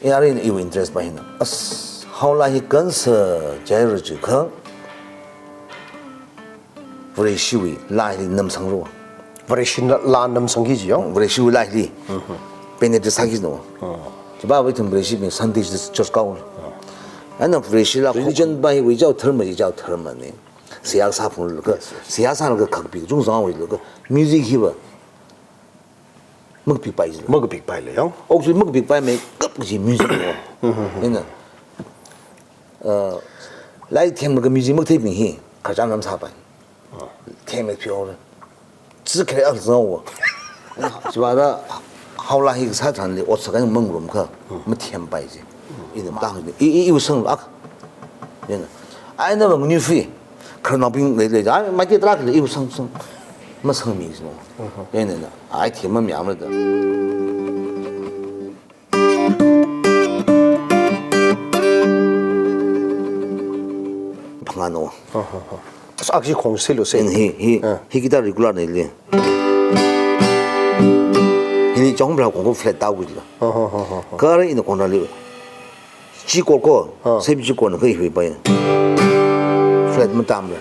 야린 이거 인트레스트 바이나 아스 하울라히 건서 제르지커 브레시위 라이 남성로 브레신 라 남성기지요 브레시위 라이 베네드 사기노 저바위 좀 브레시비 산디스 저스카운 아나 브레시라 리전 바이 위자오 터머네 시야사풍을 그 시야사는 그 각비 중성하고 그 뮤직 히버 먹 빅바이즈 먹 빅바이래요 혹시 먹 빅바이면 급지 뮤직이고 얘는 라이 팀 그 뮤직 먹 대빙히 가장 남 사반 팀에 표를 지켜야 알고 지바다 하울라히 사탄데 옷사가 먹으면 그뭐 팀바이지 이제 딱 이거 성악 얘는 아이나 뭐 뉴피 그러나 빙 내려 아 맞게 들어가는 이거 성성 뭐 성미지 뭐 얘는 아이 팀은 명을다 방안오 악시 공실로 히 기타 레귤러 내리 이 정말 공부 플랫 따고 있어 그거는 이제 공부를 지고고 세비지고는 거의 회 봐요 플랫 못 담을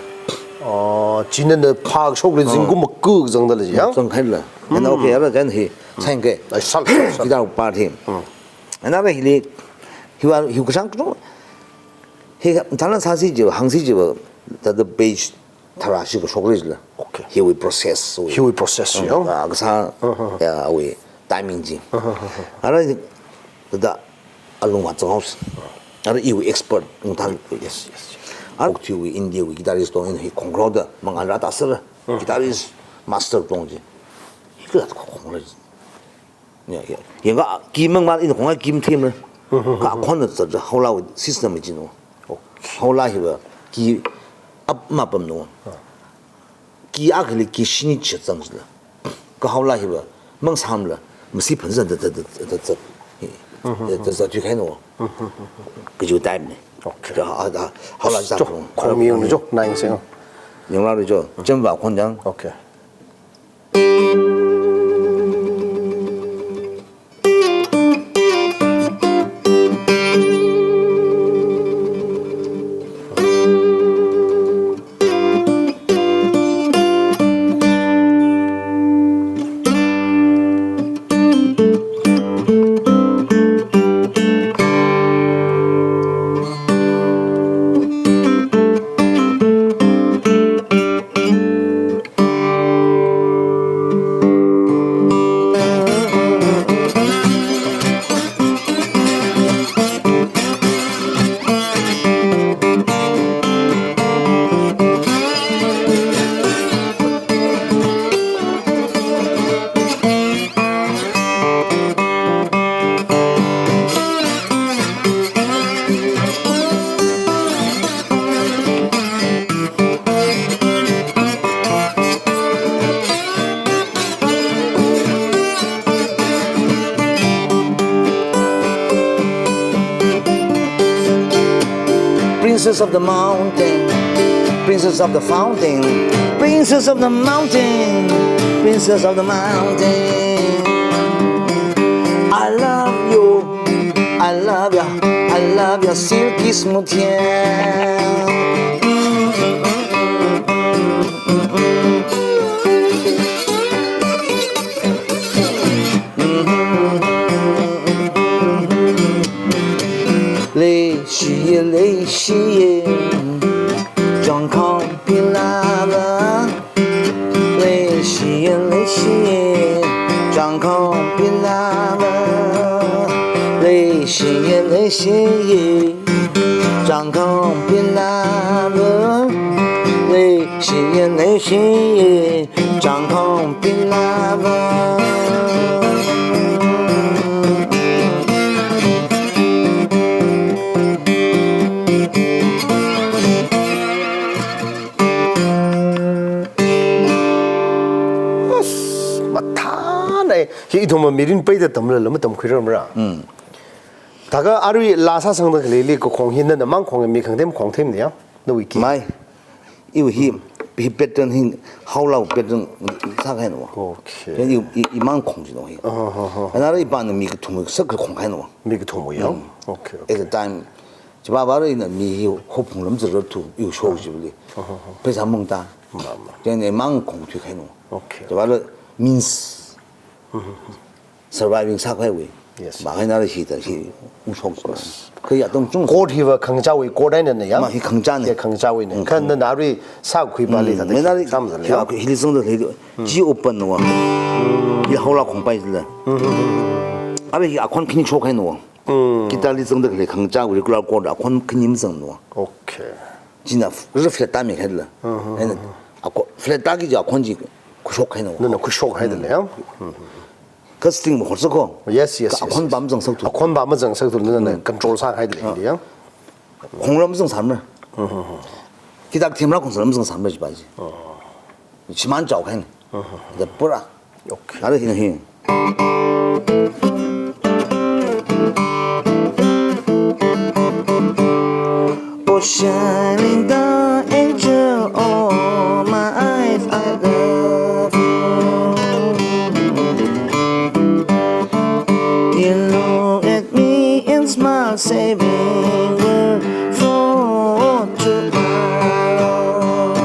지는 파악 속을 진고 뭐그 정도지요 정할라 나 오케이 알아 전히 생게 살 기타 파티 나베 히 히와 히고상 좀 히 다른 사실이죠 항시죠 the base 타라시고 속을이라 오케이 he will process 휴이 프로세스요 그사 야 we timing지 알아 그다 알롱 맞정하우스 알아 이 expert 응당 yes 알고 위 인디아 위 기타리스트 동인 히 콩크로드 망알라 다스르 기타리스트 마스터 동지 이거 콩크로드 야 얘가 기명만 이 공화 김팀을 가 콘는 저 하울라우 시스템이 지노 하울라히가 기 앞마범노 기 악리 기 신이 쳤정스 그 하울라히가 멍삼了무시 본身的这就开诺그就带呢 오케이 하울라 자 공미용이죠 나인생 영라로죠 전바 권장 오케이 Princess of the mountain, princess of the fountain, princess of the mountain, princess of the mountain. I love you, I love you, I love you, silky smooth hair.泪洗状况变了，泪洗状况变了，泪洗状况变了，泪洗状况变了。 이도면 미린 빼다 덤을 너무 덤 그러므라. 다가 아루이 라사 성도 글리 그 공hin는 만 공의 미 강됨 공템이야. 너 위키. 마이 이거 힘 히 패턴 히 하울라우 패턴 사가해 놓아. 오케이. 이만 공지도 해. 나라 이반은 미그 통을 서클 공开놓아. 미그 통이요. 오케이. at the time 지바바로 있는 미 호풍름즈를 두 요 쇼지블리. 그래서 먹다. 전에 망 공투해 놓아. 오케이. 지바로 means surviving 사과에 Yes. 마이나르 시다시 우속스. 그 야동 중 고티와 강자위 고다는야. 마 강자네. 강자위는. 근데 나리 사구이 발리다. 맨날 그 힐성도 지 오픈 놓아. 이 하울라 공파이들. 아베 이 아콘 핀 쇼해 놓아. 기타리성도 그래 강자 우리 그걸 고다 아콘 큰임성 놓아. 오케이. 진짜 리플렉 담이 해들. 얘는 아콘 플랫 따기지 아콘지 그 쇼해 놓아. 너는 그 쇼크 해들래요? 그 스팅 뭐 벌써고. yes. 아콘 밤정 석도. 콘 밤정 석도 너는 컨트롤 상 해들래요? 공람성 삶을. 기타 팀이랑 공람성 삶을 지 봐지. 지만 자오해. 이제 뿌라. 오케이. 나를 힘. Oh, shining the angel, oh my eyes, I love you. You look at me and smile, saving word for tomorrow.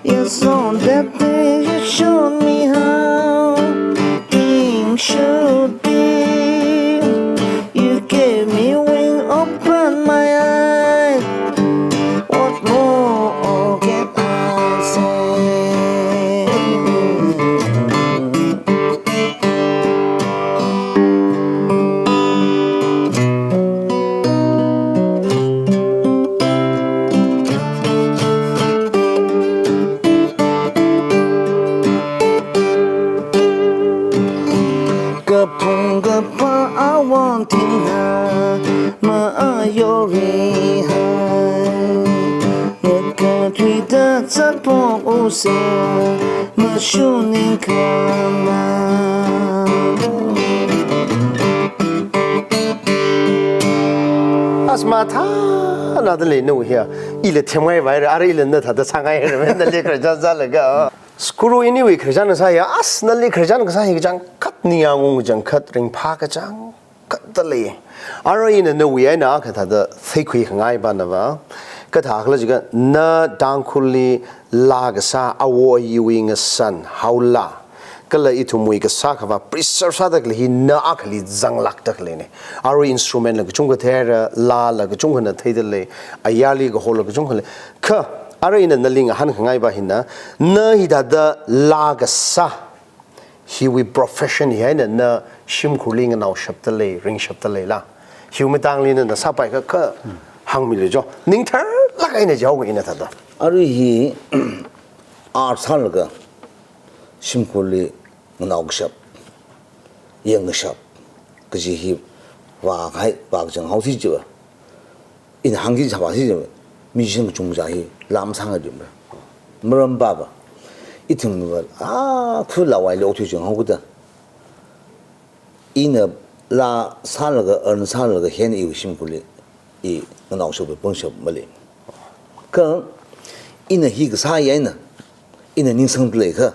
Yes, on that day you showed me how things should be. You gave me wing, open my eyes. What more can I say? Kapung I want in her, my yori high. The country that's upon us, my shooting kama. 아스마타 나들레 누구야? 일에 태마에 와이를 아래 일은 너다도 상하에 그러면 날리 그러자 잘라가. 스크루 이니웨이 그러자는 사이야. 아스 날리 그러자는 그 사이 그냥 컷니양웅 그냥 컷링 파가장 컷달리. 아래에는 누구야? 나 그다도 세퀴 강아이 바나봐. 그다 그러지가 나 당쿨리 라가사 아워이윙 산 하울라. kala itu mui ka sakava preserve sa dak li na akli zanglak tak le ne aro instrument la chung ka thera la la ka chung na theidel le ayali ka hol ka chung le kha aro in na ling han ngai ba hinna na hi da da la ka sa hi we profession hi na shim khuling na shapta le ring shapta le la hi me tang li na sa pai ka kha hang mi le jo ning thar la kai na jaw ina ta da 아르히 아살가 심콜리 나옥샵 영샵 그지히 와가이 와정 하우시죠 인 한기 잡아시죠 미신 중자히 람상을 좀 뭐런 바바 이 등을 그 라와이 어떻게 좀 하거든 이는 라 살个살个현의有심콜리 이 나옥샵의 본샵 멀리 그 이는 이거 사이에는 이는 인생들에게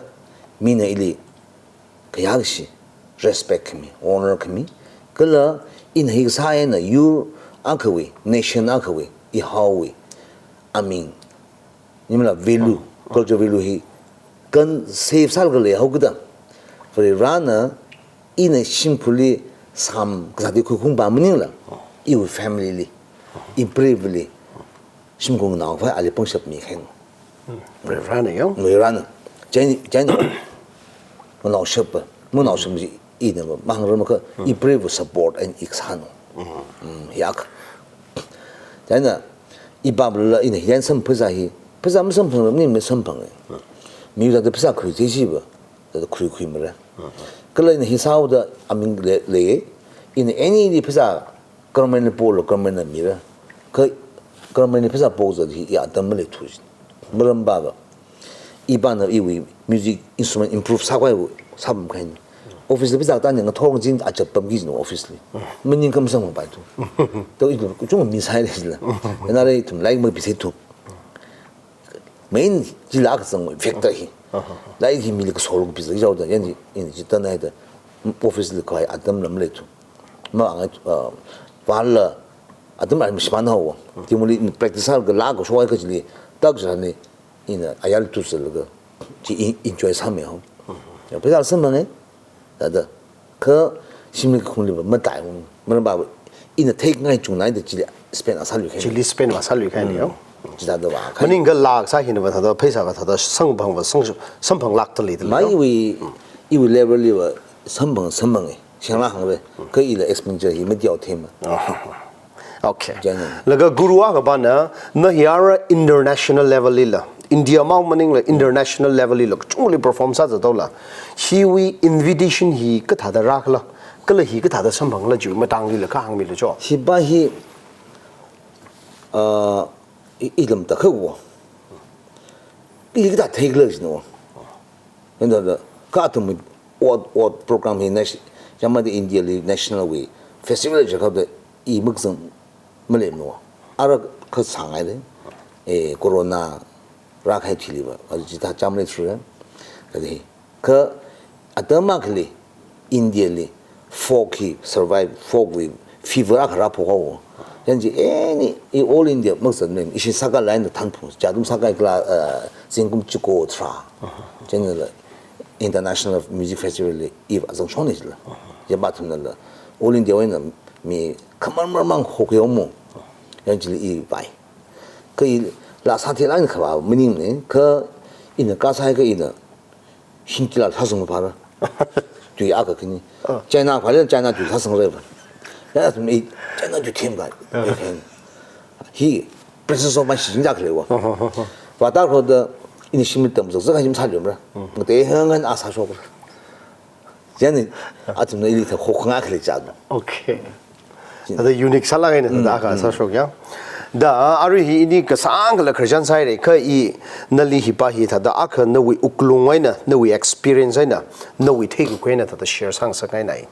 미는 일이 그야시 respect me, honor me. 그러 이는 이거 사이에는 you 아크위, nation 아크위, 이 하위. I mean, 님라 value, culture value 히 건 세입 살걸 하거든. 그러나 이는 심플리 삶 그사디 그 공부하면은 이 family, 이 bravely 심공 나와 알리 봉샵 미행. 브레라네요. 브레라는 제니 뭐 나오셔 뭐 나오셔지 이는 뭐 망으로 이 brave support and 익산노. 약. 자나 이 바블라 이는 현선 부자히 부자 무슨朋友님 선朋友. 미우다도 부자 그 제시버. 그래도 그리 뭐라. 그러나 희사우다 아민 레 이는 애니 부자 그러면 볼로 그러면 미라. 그러면 부자 보저지 야 담을 투지. 뭐런 바가 이반의 이 music instrument improve 사과에 사범 간 오피스 비자 단는 거 통진 아저 범기는 오피스리 문인 감성 봐도 또 이거 좀 미사일이라 옛날에 좀 라이크 뭐 비슷해 메인 지라가 성 팩터히 라이히 밀그 소르고 비서 이러다 연지 지던나이다 오피스를 거의 아담 넘레투 뭐 발라 아담 안 시반하고 디물이 프랙티스할 그 라고 소화해 가지고 딱 전에 이나 아야를 투스를 지 인조에 사면 배달 선만에 나도 그 심리 공립을 뭐 다용 뭐 봐 이나 테이크 나이 중나이데 지 스페인 아살류 해 칠리 스페인 마살류 해니요 지다도 봐 mani ga lak sa hin ba tha phaisa ba tha sang bang ba sang bang lak tali de 마이 이 레벨 리버 선방에 생각하는 그 일의 expenditure 힘이 되어 테마 okay Jangan. laga gurua ga ba na na yara international level lila india ma maning la international level lila chungli perform sa za la hi we invitation hi ka tha da rak la kala hi ka tha da sang bang la ju ma tang lila ka hang mi le jo 시바히 이름 더 크고 이게 다 테이글러지노 근데 같은 뭐 프로그램이 내시 자마디 인디아리 내셔널 웨이 페스티벌 저거도 이 먹성 뭐래노 알아 그 상하이데 코로나 라카이 틸리바 어디 다 잠을 주래 그래 그 아더마클리 인디아리 포키 서바이브 포크 피버라 가라 보고 현재 애니 이 올 인디아 먹선님 이시 사가 라인의 탄풍 자동 사가 글라 진금 찍고 트라 제너럴 인터내셔널 뮤직 페스티벌이 이 아정 촌이질 이 바트는 올 인디아에는 미 커먼만 호게오모 현재 이 바이 그 라사티랑 그 뭐니네 그 이는 가사에 그 이는 신기라 사성을 봐라对阿个肯定，在那反正在那对他生热吧，那什么在那就听吧，he princess of my 新家去了哇，把大伙的你心里等不着，这个什么差距不是？我对很阿啥说不是？这样的啊，怎么一里头好很阿去了家的？ okay ada unique sala ga ne da ka sa shok ya da ari hi ni ka sang la khrijan sai re kha I nali hi pa hi tha da akha na wi uklung wai na wi experience ai na wi thei ko na tha da share sang sa kai nai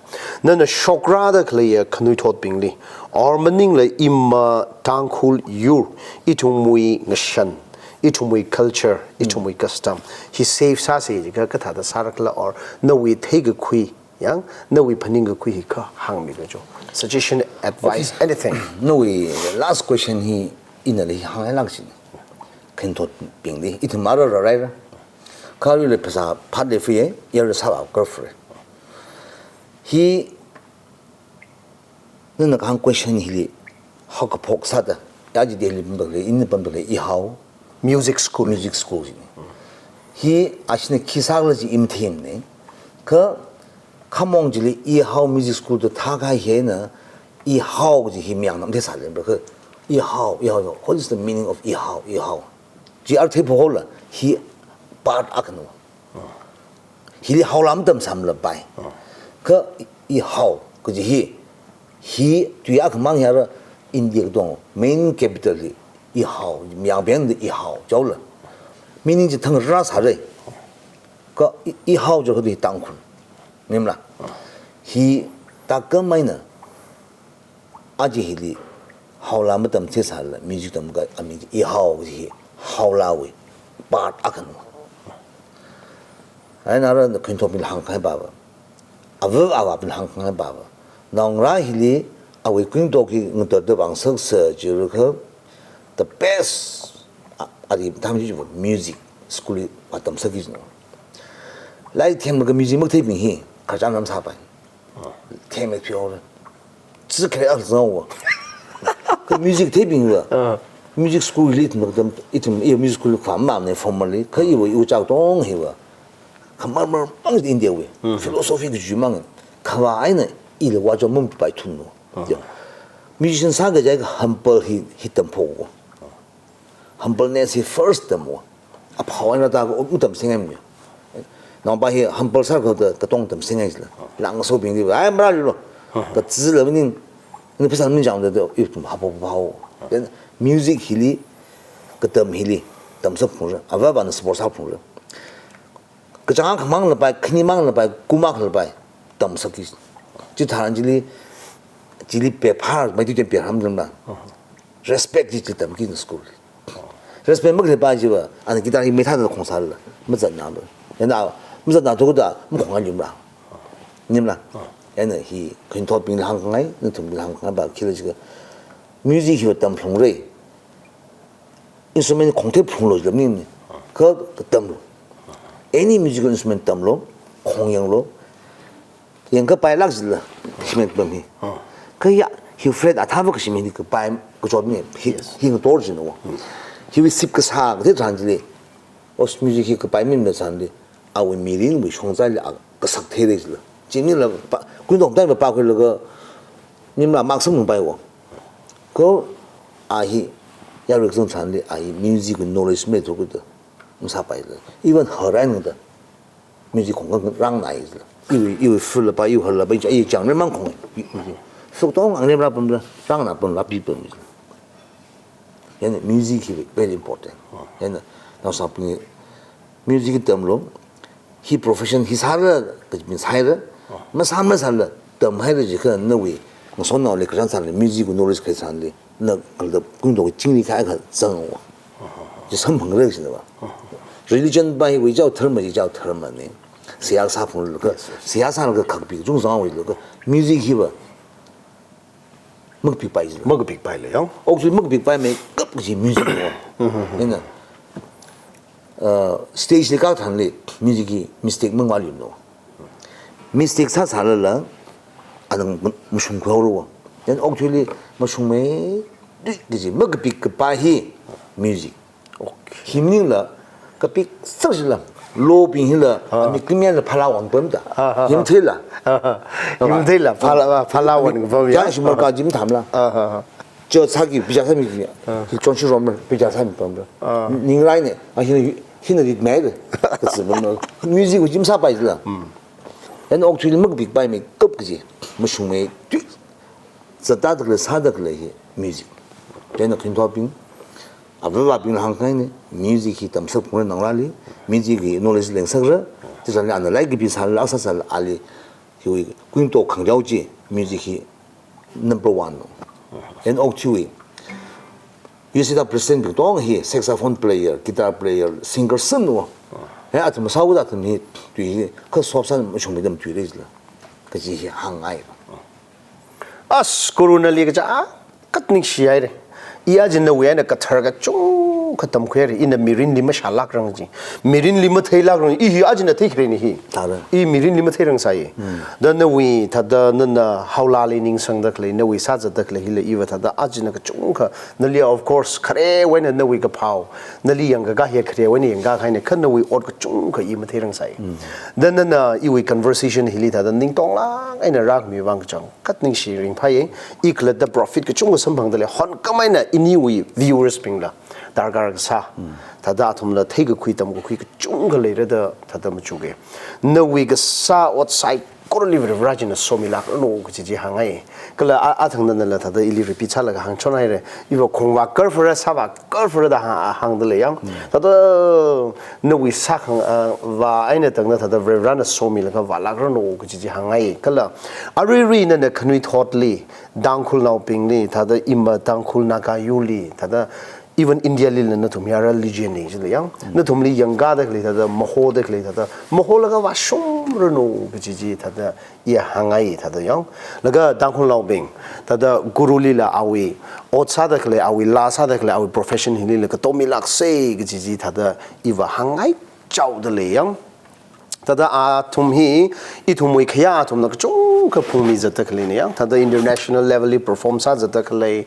na na shokra da khle ya khnui thot ping li or maning le imma tangkhul yur itung mui ngashan itumui culture itumui custom he save sa se ga ka tha da sarak la or na wi thei ga khui yang na wi phaning ga khui ka hang mi ga jo suggestion advice anything no we last question he in the hang lang sin ken tot ping li it maro right ka ri le phasa phat le free ye re sa ba girlfriend he nana hang question hi li ha ka phok sa da ya ji de li bam le in bam le I how music school he ashne kisagla ji im thim ne ka 카몽질이 이 하우 뮤직 스쿨도 타가 해는 이 하우 지 힘양 남대 살는 그이 하우 what is the meaning of 이 하우 지알 테이프 홀라 히 part akno 히 하우람덤 삼러 바이 그이 하우 그지 히 뒤악 망야라 인디도 메인 캐피털이 이 하우 명변의 이 하우 좋了 meaning 지 腾사래 그이 하우 저거도 땅군明白he大哥们呢阿吉里好那么等介绍了民族等个阿民一号是好拉维把阿肯哎那人肯托比航开爸爸阿不阿爸比航开爸爸能让里阿维肯托去我的网上设就是个 the best 阿里他们就 music school 里把他们设计的来听那个 music 没特别hin 가장 남사반 테메 표를 지크레 알고 그 뮤직 데뷔가 뮤직 스쿨 리트 뭐든 이tum 이 뮤직 스쿨 관만네 포멀리 그 이거 요작동 해와 그만만 빵 인디아웨 필로소피 그 주망은 가와이네 일 와줘 몸 바이 툰노 뮤지션 사가 제가 한벌 히던 보고 한벌네시 퍼스트 뭐 아파와나다고 우담 생각이요 나바히 한벌 살거든 그 동점 생각이라 랑소빙이 아이 말로 그 지르는 그 비싼 문장도 좀 하고 뮤직 힐리 그덤 힐리 덤서 풍르 아바바는 스포츠 풍르 그 장한 그망을 봐 큰이망을 봐 구막을 봐 덤서기 지 다른 질이 배파 많이 좀 배함들만 respect 지 덤기 스쿨 respect mak le ba ji ba an guitar hi me tha da khong sa la ma zan na ba yana ma zan na to da ma khong an yum la nim la yana hi kun to bin hang ngai na tum bin hang ba ki le ji ge music hi tam phong re instrument khong te phong lo lam ni ko tam lo any musical instrument tam lo khong yang lo yang ka pai lak ji la simen bam hi ka ya he fred atava ka simen ka pai ko job ni hi ng tor ji no he will sip ka sa de chan ji le os music hi ka pai min de san de a we mi rin we chong za la ka sak the de ji la ji ni la kun dong dai ba ko le ga ni ma mak sam bai wo ko a hi ya ru zong chan de a hi music knowledge me to ko de sa pai le even her ran de music khong ga rang nai ji la又付了吧，又喝了吧，就讲人蛮空的，说到我那边不是，让那不拉比不是，现在 music is very important，现在那啥不呢 ，music 怎么了？ he profession he 啥了，个边啥了，没啥了，怎么还是这个那位，我说那里可上啥了 ，music knowledge 可上的，那个的工作经历开个真我，就很朋友现在吧，religion 吧，为叫 term 就叫 term 呢。 siasa pun lu ke siasa lu ke khakpi jung sang wi lu ke music hi ba mak pi pai le yang ok so mak pi pai me kap ji music wo ina stage le ka than le music hi mistake mang wa lu no mistake sa sa la anang mushung ko ro then actually mushung me ji mak pi ka pa hi music okay himning la ka pi sa la 로 빙힐라 아니 그냥 팔라원 범다 힘틀라 힘들라 팔라원 범이야 야 심을까 지금 담라 저 사기 비자삼이 그냥 정치 로면 비자삼이 범다 닝라이네 아 히는 매드 그래서 뭐 뮤직을 지금 사바이들라 엔 옥투리 먹 빅바이미 급그지 무슨메 저다들 사다들 뮤직 내가 근도빙 아버바 빙 항상에 뮤직이 담서 보는 나라리 뮤직이 노래스 랭서가 저는 안 라이크 비살 아사살 알리 요 군도 강자지 뮤직이 넘버 1 and actually you see the present dong he saxophone player guitar player singer son no 에 아tum 사우다 tum이 뒤에 그 수업산 좀 좀 뒤래지라 그지 항아이 as corona liga katning shiai iya jin we na kathar ga chung khatam khwer in the mirin lima shalak rang ji mirin lima thailak rang I hi ajina thikre ni hi tara I mirin lima thairang sai the na we thada na haula le ning sang dak le na we sa dak le hi le iwa thada ajina ka chung kha na li of course khare when na we ka phau na li yang ga he khre when yang ga khaine khan na we od ka chung kha I ma thairang sai then na I we conversation hi li thada ning tong lang aina rak mi wang chang kat ning shi ring phai I kla the profit ka chung sam bang dale hon kamai na ini we viewers pingla dargar sa thada thum la thei ga khui tam ko khui ka chung ga le da thada ma chu ge no we ga sa outside korli rajina somi lak no ko ji hangai kala a thang na la thada ili repeat cha la ga hang chonai re ibo khongwa kar for sa ba kar for da hang de le yang thada no we sa khang wa aina tang na thada rana somi la ga wa lak no ko ji hangai kala ari ri na khnui thotli dangkhul nau ping ni thada imba dangkhul na ka yuli thada even India lil na thum yara religion ni jile yang na thum li yanga da kle thada moho da kle thada moho laga wa shom rno ji thada ya hangai thada yang laga dangkhul lau bing thada guru lila awi otsa da kle awi la sa da kle awi profession hi lila ka tomi lak se ji thada iwa hangai chau da le yang tada thum hi I thum we khya thum na chung ka phumi zata khle ne yang tada international level li perform sa zata khle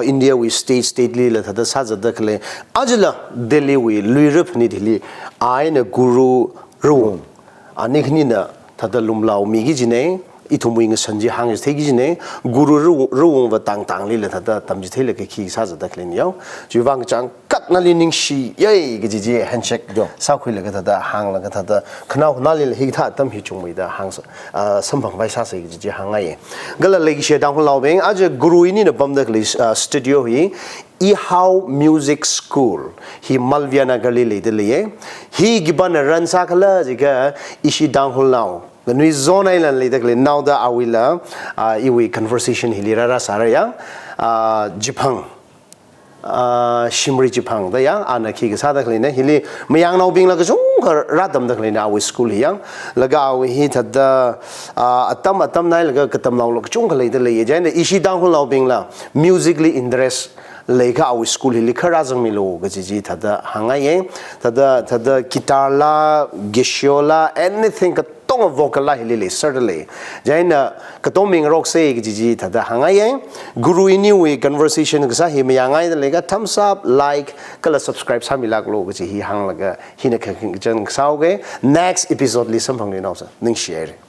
India we state li la tada sa zata khle ajla Delhi we luirap ni dili aina guru ru anikhni na tada lumlaw mi gi jine I thum we sanji hang is thegi jine guru ru wa tang li la tada tamji thele ke khi sa zata khle ne yang jiwang chang kat na li ning shi ye gi ji handshake sa khoi la ga tada hang la ga tada khnaw na li hi tha tam hi chung mai da hang sambang bai sa se ji hangai gala le gi she dang law beng a je guru ini na bam da kli studio hi I how music school hi malviana gali le de le hi giban ran sa khala ji ga ishi dang law the new zone island le de kli now da awila I we conversation hi li ra sa ra ya jipang shimri chipang da yang ana khi ga sa da khlina hili mayang nau bing la ga chung radam da khlina awi school yang laga awi hi thada atam nai laga katam nau lo chung khlai da lei jain ishi dang hul nau bing la musically interest leika awi school hili khara jang milo ga ji thada hangai thada guitar la gishola anything ka tong vocal la hili certainly jaina katoming rock say ji thada hangai guru ini conversation ga sa hi mayangai da lega thumbs up like kala subscribe sa milak lo ga ji hi hang laga hina khan jang sau ge next episode li sam phang ni naw sa ning share